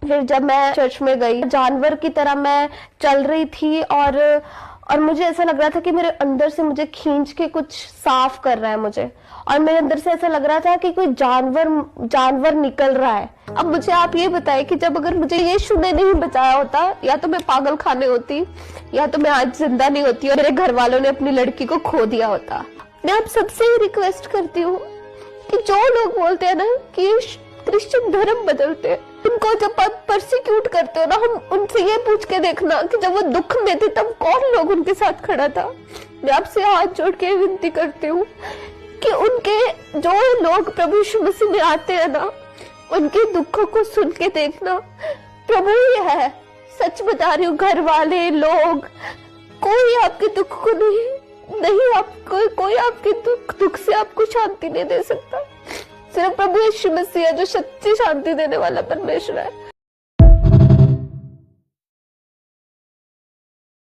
फिर जब मैं चर्च में गई, जानवर की तरह मैं चल रही थी और मुझे ऐसा लग रहा था कि मेरे अंदर से मुझे खींच के कुछ साफ कर रहा है मुझे, और मेरे अंदर से ऐसा लग रहा था कि कोई जानवर निकल रहा है। अब मुझे आप ये बताएं कि जब अगर मुझे यीशु ने नहीं बचाया होता, या तो मैं पागल खाने होती, या तो मैं आज जिंदा नहीं होती और मेरे घर वालों ने अपनी लड़की को खो दिया होता। मैं आप सबसे रिक्वेस्ट करती हूँ कि जो लोग बोलते हैं ना कि क्रिश्चियन धर्म बदलते हैं, उनको जब आप परसिक्यूट करते हो ना, हम उनसे ये पूछ के देखना कि जब वो दुख में थे तब कौन लोग उनके साथ खड़ा था। मैं आपसे हाथ जोड़ के विनती करती हूँ कि उनके जो लोग प्रभु यीशु मसीह में आते हैं ना, उनके दुखों को सुन के देखना। प्रभु ही है, सच बता रही हूँ, घर वाले लोग कोई आपके दुख को नहीं आपको कोई आपके दुख से आपको शांति नहीं दे सकता। सिर्फ प्रभु यीशु मसीह है जो सच्ची शांति देने वाला परमेश्वर है।